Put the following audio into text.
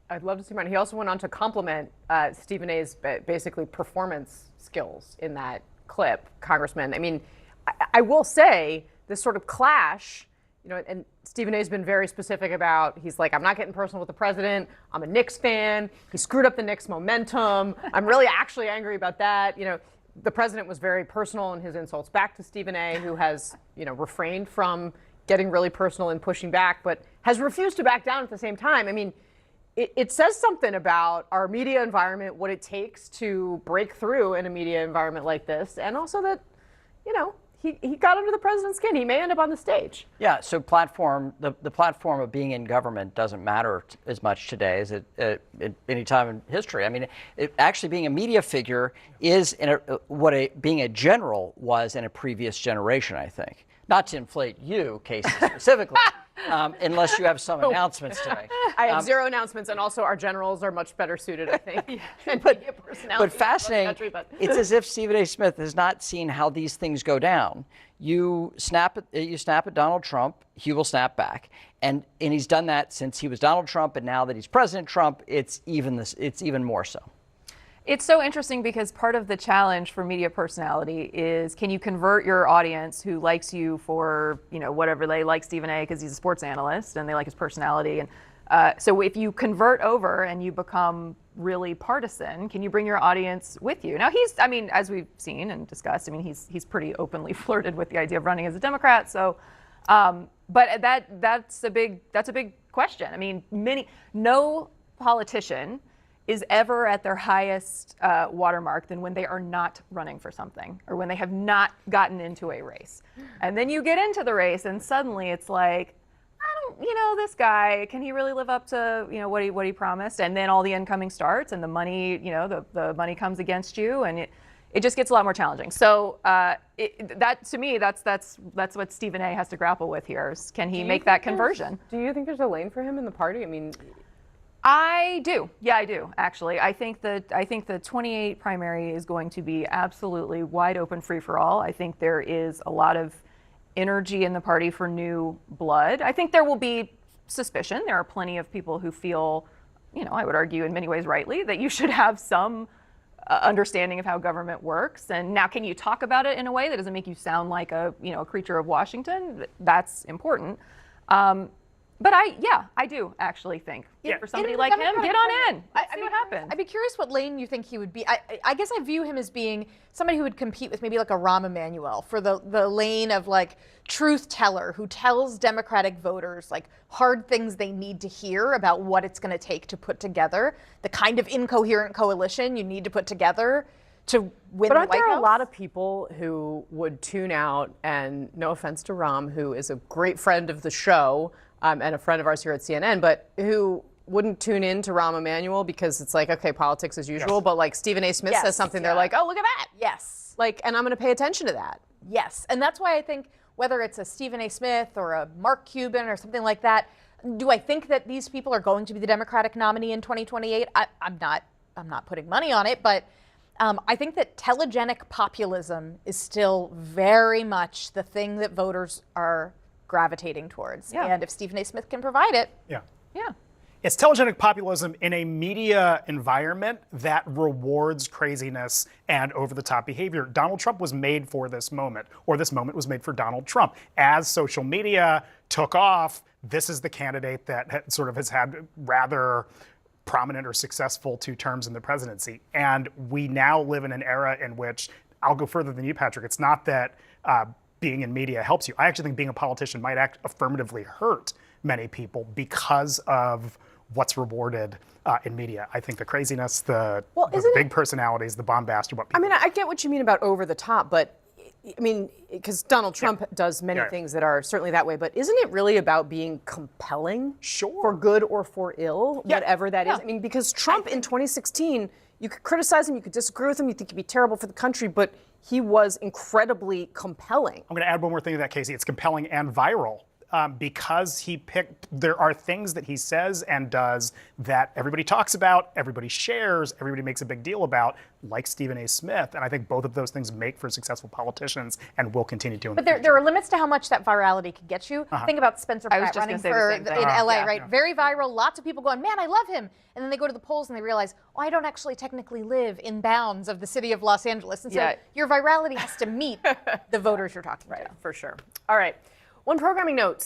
I'd love to see mine. He also went on to compliment Stephen A's basically performance skills in that clip, Congressman. I mean, I will say this sort of clash, and Stephen A's been very specific about, he's like, I'm not getting personal with the president. I'm a Knicks fan. He screwed up the Knicks momentum. I'm really actually angry about that. The president was very personal in his insults back to Stephen A, who has, refrained from getting really personal and pushing back, but has refused to back down at the same time. I mean, it says something about our media environment, what it takes to break through in a media environment like this, and also that, he got under the president's skin. He may end up on the stage. Yeah, so the platform of being in government doesn't matter as much today as it at any time in history. I mean, actually being a media figure is what being a general was in a previous generation, I think. Not to inflate you, Kasie, specifically, unless you have some announcements today. I have zero announcements, and also our generals are much better suited, I think. But fascinating, it's as if Stephen A. Smith has not seen how these things go down. You snap at Donald Trump, he will snap back. And he's done that since he was Donald Trump, and now that he's President Trump, it's even more so. It's so interesting because part of the challenge for media personality is, can you convert your audience who likes you for, whatever they like Stephen A. because he's a sports analyst and they like his personality. And so if you convert over and you become really partisan, can you bring your audience with you? Now as we've seen and discussed, he's pretty openly flirted with the idea of running as a Democrat. So, but that's a big question. No politician is ever at their highest watermark than when they are not running for something or when they have not gotten into a race. And then you get into the race and suddenly it's like, this guy, can he really live up to, what he promised? And then all the incoming starts and the money, the money comes against you, and it just gets a lot more challenging. So to me, that's what Stephen A. has to grapple with here is, can he make that conversion? Do you think there's a lane for him in the party? I do. Yeah, I do, actually. I think the 28 primary is going to be absolutely wide open, free for all. I think there is a lot of energy in the party for new blood. I think there will be suspicion. There are plenty of people who feel, I would argue in many ways rightly, that you should have some understanding of how government works. And now, can you talk about it in a way that doesn't make you sound like a creature of Washington? That's important. But I do actually think for somebody like him, get on in. See what happens. I'd be curious what lane you think he would be. I guess I view him as being somebody who would compete with maybe like a Rahm Emanuel for the lane of like truth teller who tells Democratic voters like hard things they need to hear about what it's going to take to put together the kind of incoherent coalition you need to put together to win the White House. But aren't there a lot of people who would tune out, and no offense to Rahm, who is a great friend of the show, and a friend of ours here at CNN, but who wouldn't tune in to Rahm Emanuel because it's like, okay, politics as usual, but like Stephen A. Smith says something, they're like, oh, look at that. Yes. And I'm going to pay attention to that. Yes. And that's why I think whether it's a Stephen A. Smith or a Mark Cuban or something like that, do I think that these people are going to be the Democratic nominee in 2028? I'm not putting money on it, but I think that telegenic populism is still very much the thing that voters are gravitating towards. Yeah. And if Stephen A. Smith can provide it. Yeah. It's telegenic populism in a media environment that rewards craziness and over-the-top behavior. Donald Trump was made for this moment, or this moment was made for Donald Trump. As social media took off, this is the candidate that sort of has had rather prominent or successful 2 terms in the presidency. And we now live in an era in which, I'll go further than you, Patrick, it's not that being in media helps you. I actually think being a politician might affirmatively hurt many people because of what's rewarded in media. I think the craziness, the big personalities, the bombast are what people I get what you mean about over the top, but because Donald Trump does many things that are certainly that way, but isn't it really about being compelling? Sure. For good or for ill, whatever that is? Because Trump in 2016, you could criticize him, you could disagree with him, you think he'd be terrible for the country, but he was incredibly compelling. I'm going to add one more thing to that, Kasie. It's compelling and viral. because there are things that he says and does that everybody talks about, everybody shares, everybody makes a big deal about, like Stephen A. Smith. And I think both of those things make for successful politicians and will continue to. But there are limits to how much that virality could get you. Think about Spencer I was Pratt just running gonna say the for same thing. in LA, Yeah. right? Very viral. Lots of people going, man, I love him. And then they go to the polls and they realize, oh, I don't actually technically live in bounds of the city of Los Angeles. And so Yeah. your virality has to meet the voters you're talking to. For sure. All right. One programming note.